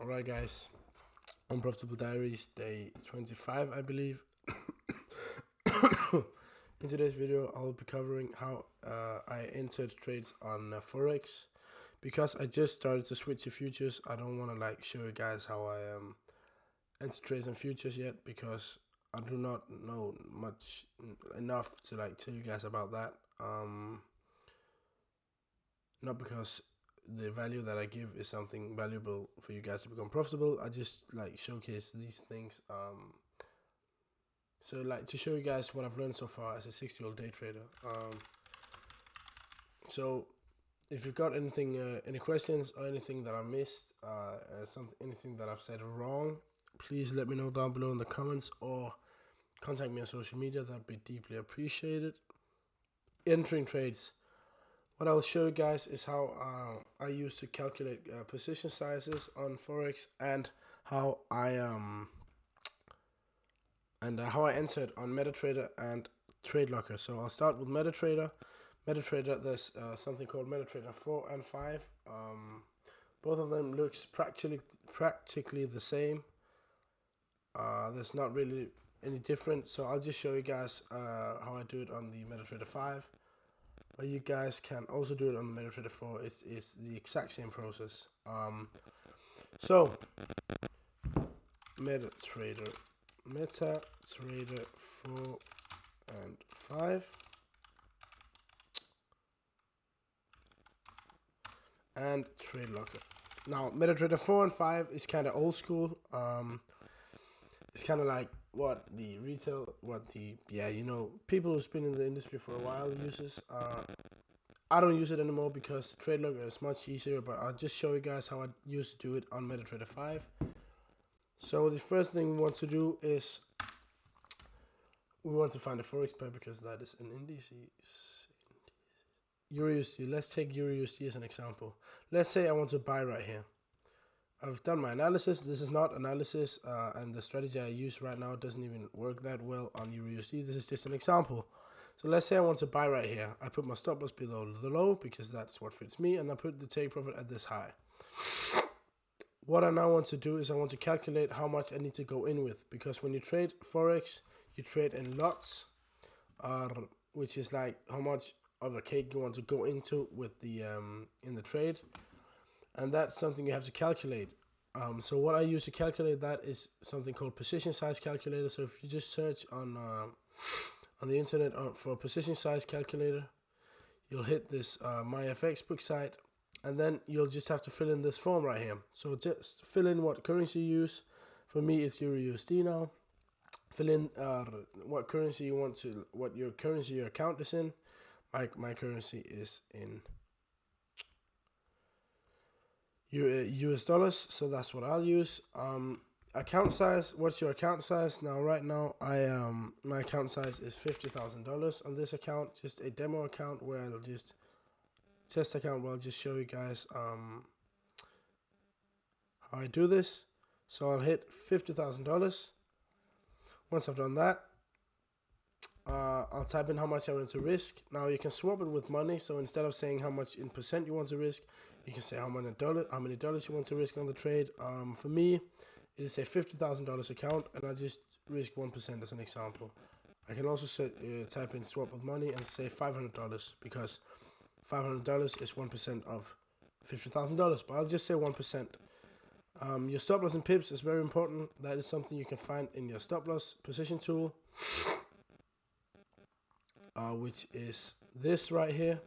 Alright guys, Unprofitable Diaries, day 25 I believe. In today's video I'll be covering how I entered trades on Forex. Because I just started to switch to futures, I don't want to show you guys how I enter trades on futures yet, because I do not know much enough to tell you guys about that. Not because the value that I give is something valuable for you guys to become profitable. I just showcase these things. So to show you guys what I've learned so far as a 60-year-old day trader. So if you've got anything, any questions or anything that I missed, anything that I've said wrong, please let me know down below in the comments or contact me on social media. That'd be deeply appreciated. Entering trades. What I'll show you guys is how I used to calculate position sizes on Forex, and how I entered on MetaTrader and TradeLocker. So I'll start with MetaTrader. MetaTrader, there's something called MetaTrader 4 and 5. Both of them looks practically the same. There's not really any difference. So I'll just show you guys how I do it on the MetaTrader 5. But you guys can also do it on the MetaTrader 4. It's the exact same process. So MetaTrader 4 and 5, and TradeLocker. Now MetaTrader 4 and 5 is kind of old school. It's kind of like what the people who's been in the industry for a while uses. I don't use it anymore because TradeLocker is much easier, but I'll just show you guys how I used to do it on MetaTrader 5. So the first thing we want to do is we want to find a Forex pair, because that is an indices. EURUSD. Let's take EURUSD as an example. Let's say I want to buy right here. I've done my analysis. This is not analysis, and the strategy I use right now doesn't even work that well on EURUSD. This is just an example. So let's say I want to buy right here. I put my stop loss below the low because that's what fits me, and I put the take profit at this high. What I now want to do is I want to calculate how much I need to go in with, because when you trade Forex, you trade in lots, which is like how much of a cake you want to go into with the in the trade, and that's something you have to calculate. So what I use to calculate that is something called position size calculator. So if you just search on the internet for a position size calculator, you'll hit this MyFX book site, and then you'll just have to fill in this form right here. So just fill in what currency you use. For me, it's EURUSD now. Fill in what currency you want to, what your currency your account is in. My currency is in US dollars, so that's what I'll use. Account size. What's your account size? Now, right now, my account size is $50,000 on this account. Just a demo account where I'll just test account where I'll just show you guys how I do this. So I'll hit $50,000. Once I've done that, I'll type in how much I want to risk. Now you can swap it with money. So instead of saying how much in percent you want to risk, you can say how many dollars you want to risk on the trade. For me, it is a $50,000 account, and I just risk 1% as an example. I can also type in swap with money and say $500, because $500 is 1% of $50,000. But I'll just say 1%. Your stop loss in pips is very important. That is something you can find in your stop loss position tool, which is this right here.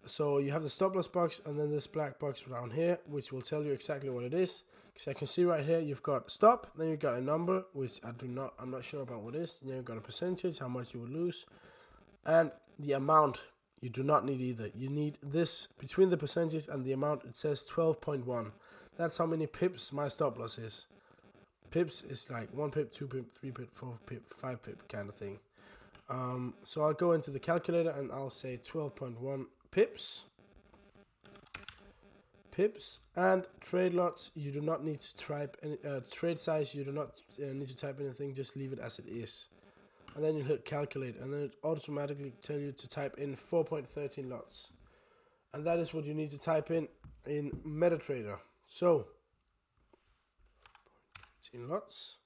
So you have the stop loss box, and then this black box down here, which will tell you exactly what it is. Because I can see right here, you've got stop, then you've got a number, which I'm not sure about what it is. Then you've got a percentage, how much you will lose, and the amount. You do not need either. You need this between the percentage and the amount. It says 12.1. That's how many pips my stop loss is. Pips is like 1 pip, 2 pip, 3 pip, 4 pip, 5 pip kind of thing. So I'll go into the calculator and I'll say 12.1 pips. And trade lots, you do not need to type any, trade size, you do not need to type anything, just leave it as it is. And then you hit calculate, and then it automatically tell you to type in 4.13 lots. And that is what you need to type in MetaTrader. So It's in lots.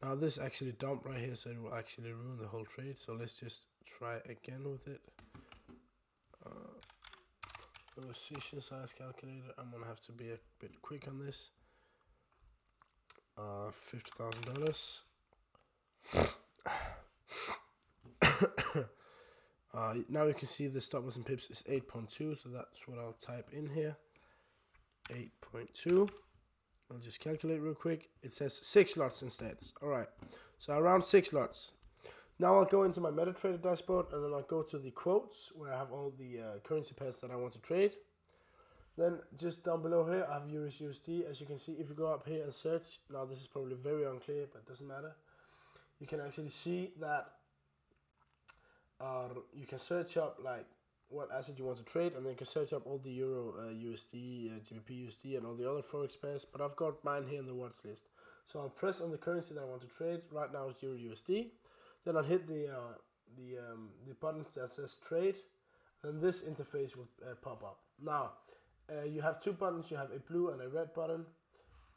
Now this actually dumped right here, so it will actually ruin the whole trade. So let's just try again with it. Position size calculator. I'm gonna have to be a bit quick on this. $50,000. Now you can see the stop loss in pips is 8.2, so that's what I'll type in here. 8.2. I'll just calculate real quick. It says 6 lots instead. Alright, so around 6 lots. Now I'll go into my MetaTrader dashboard, and then I'll go to the quotes where I have all the currency pairs that I want to trade. Then just down below here I have USD. As you can see, if you go up here and search, now this is probably very unclear, but it doesn't matter. You can actually see that you can search up like what asset you want to trade, and then you can search up all the Euro, USD, GBP USD, and all the other forex pairs. But I've got mine here in the watch list. So I'll press on the currency that I want to trade. Right now it's Euro USD. Then I'll hit the button that says trade. Then this interface will pop up. Now you have two buttons. You have a blue and a red button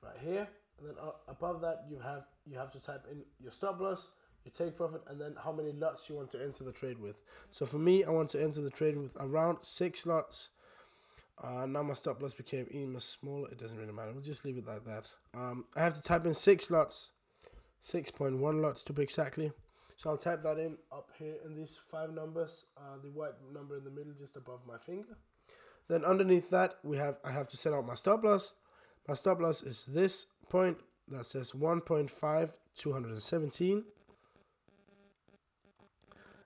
right here. And then above that you have to type in your stop loss, your take profit, and then how many lots you want to enter the trade with. So for me, I want to enter the trade with around 6 lots. Now my stop loss became even smaller. It doesn't really matter. We'll just leave it like that. I have to type in 6 lots, 6.1 lots to be exactly. So I'll type that in up here in these 5 numbers, the white number in the middle just above my finger. Then underneath that I have to set out my stop loss. My stop loss is this point that says 1.5217.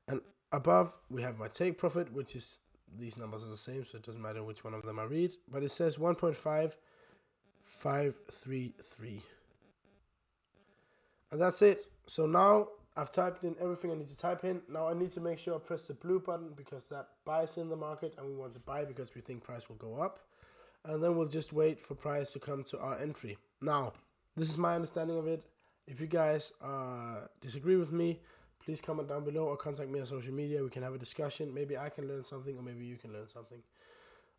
And above we have my take profit, which is, these numbers are the same, so it doesn't matter which one of them I read, but it says 1.5533. And that's it. So now I've typed in everything I need to type in. Now I need to make sure I press the blue button, because that buys in the market, and we want to buy because we think price will go up. And then we'll just wait for price to come to our entry. Now, this is my understanding of it. If you guys disagree with me, please comment down below or contact me on social media. We can have a discussion. Maybe I can learn something, or maybe you can learn something.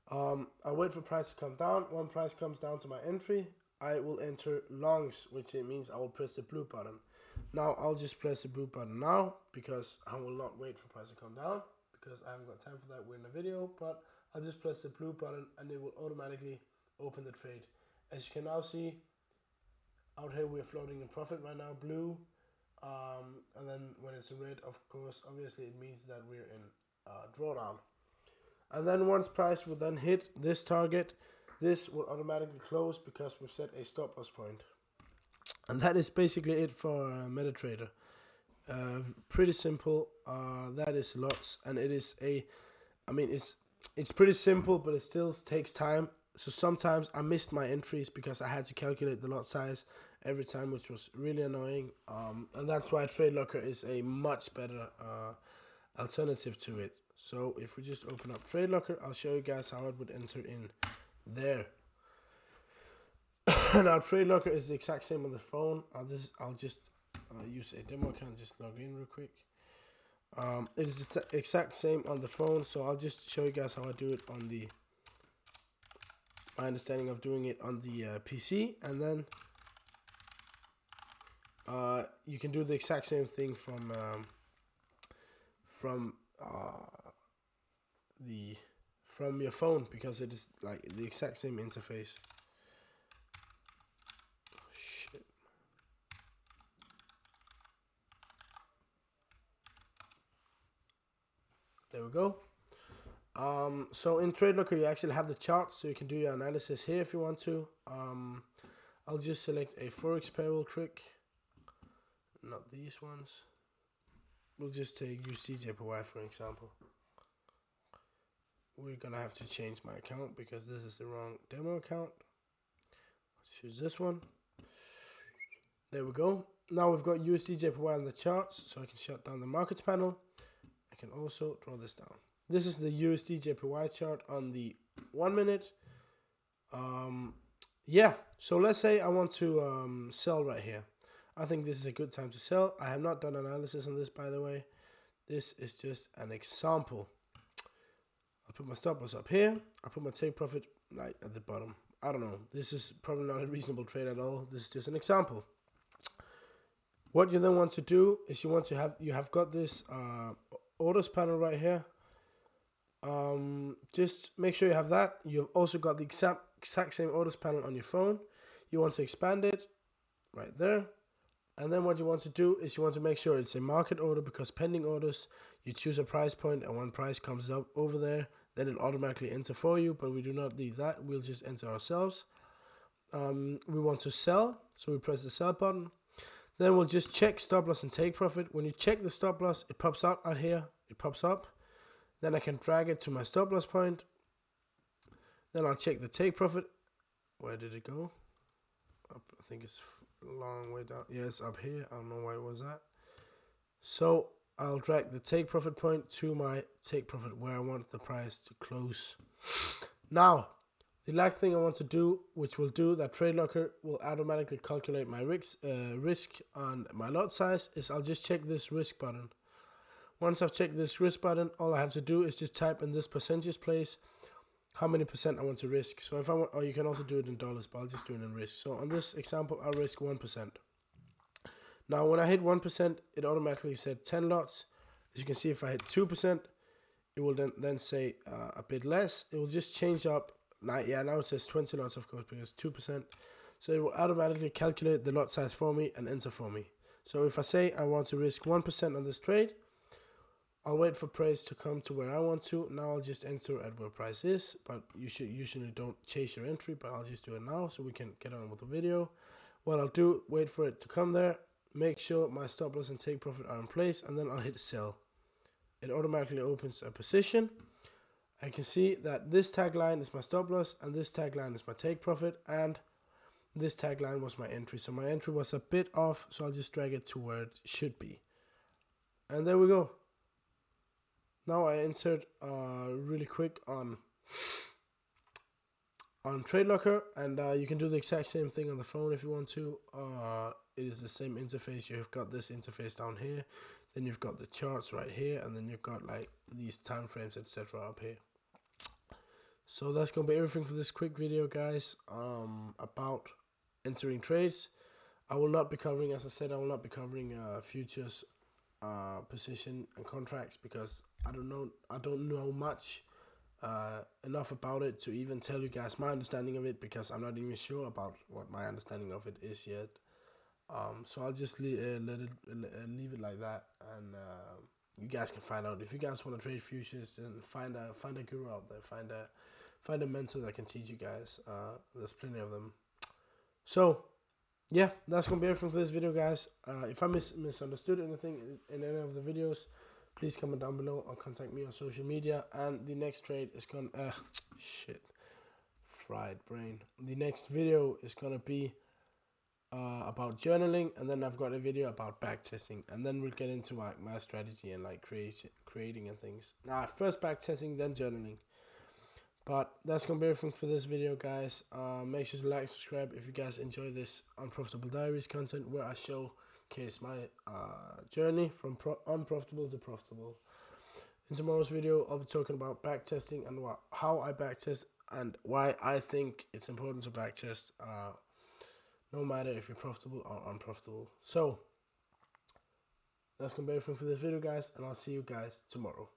I'll wait for price to come down. When price comes down to my entry, I will enter longs, which it means I will press the blue button. Now I'll just press the blue button now, because I will not wait for price to come down, because I haven't got time for that. We're in a video, but I'll just press the blue button and it will automatically open the trade. As you can now see, out here we're floating in profit right now, blue. And then when it's red, of course, obviously it means that we're in drawdown. And then once price will then hit this target, this will automatically close, because we've set a stop loss point. And that is basically it for MetaTrader. Pretty simple. That is lots, and it is it's pretty simple, but it still takes time. So sometimes I missed my entries because I had to calculate the lot size every time, which was really annoying. And that's why TradeLocker is a much better alternative to it. So if we just open up TradeLocker, I'll show you guys how it would enter in there. Now TradeLocker is the exact same on the phone. I'll just use a demo account, just log in real quick. It is the exact same on the phone, so I'll just show you guys how I do it on my understanding of doing it on the PC, and then you can do the exact same thing from your phone, because it is like the exact same interface. Shit. There we go. So in TradeLocker you actually have the charts, so you can do your analysis here if you want to. I'll just select a forex pair real quick. Not these ones. We'll just take USD/JPY for example. We're gonna have to change my account because this is the wrong demo account. Let's choose this one. There we go. Now we've got USD/JPY on the charts, so I can shut down the markets panel. I can also draw this down. This is the USD/JPY chart on the 1 minute. Yeah, so let's say I want to sell right here. I think this is a good time to sell. I have not done analysis on this, by the way. This is just an example. I'll put my stop loss up here. I'll put my take profit right at the bottom. I don't know. This is probably not a reasonable trade at all. This is just an example. What you then want to do is you have got this orders panel right here. Just make sure you have that. You've also got the exact same orders panel on your phone. You want to expand it right there. And then what you want to do is you want to make sure it's a market order, because pending orders, you choose a price point, and when price comes up over there, then it automatically enter for you, but we do not need that. We'll just enter ourselves. We want to sell, so we press the sell button. Then we'll just check stop loss and take profit. When you check the stop loss, it pops out here. It pops up. Then I can drag it to my stop loss point. Then I'll check the take profit. Where did it go? Up, I think it's a long way down. Yes, up here. I don't know why it was that. So I'll drag the take profit point to my take profit where I want the price to close. Now, the last thing I want to do, which will do that TradeLocker will automatically calculate my risk on my lot size, is I'll just check this risk button. Once I've checked this risk button, all I have to do is just type in this percentage place how many percent I want to risk. So if I want, or you can also do it in dollars, but I'll just do it in risk. So on this example, I'll risk 1%. Now when I hit 1%, it automatically said 10 lots. As you can see, if I hit 2%, it will then say a bit less. It will just change up. Now it says 20 lots, of course, because 2%. So it will automatically calculate the lot size for me and enter for me. So if I say I want to risk 1% on this trade, I'll wait for price to come to where I want to. Now I'll just enter at where price is, but you should usually don't chase your entry, but I'll just do it now so we can get on with the video. What I'll do, wait for it to come there, make sure my stop loss and take profit are in place, and then I'll hit sell. It automatically opens a position. I can see that this tagline is my stop loss, and this tagline is my take profit, and this tagline was my entry. So my entry was a bit off, so I'll just drag it to where it should be. And there we go. Now I entered really quick on TradeLocker, and you can do the exact same thing on the phone if you want to. It is the same interface. You've got this interface down here, then you've got the charts right here, and then you've got like these time frames, etc. up here. So that's gonna be everything for this quick video, guys, about entering trades. I will not be covering, as I said, I will not be covering futures, position and contracts, because I don't know much enough about it to even tell you guys my understanding of it, because I'm not even sure about what my understanding of it is yet. So I'll just leave it like that, and you guys can find out. If you guys want to trade futures, then find a guru out there, find a mentor that can teach you guys. There's plenty of them. So yeah, that's gonna be everything for this video, guys. If I misunderstood anything in any of the videos, please comment down below or contact me on social media. And the next trade is gonna fried brain. The next video is gonna be about journaling, and then I've got a video about backtesting, and then we'll get into like my strategy and like creating and things. First backtesting, then journaling. But that's gonna be everything for this video, guys. Make sure to like, subscribe if you guys enjoy this Unprofitable Diaries content, where I showcase my journey from unprofitable to profitable. In tomorrow's video, I'll be talking about backtesting and how I backtest and why I think it's important to backtest, no matter if you're profitable or unprofitable. So that's gonna be everything for this video, guys, and I'll see you guys tomorrow.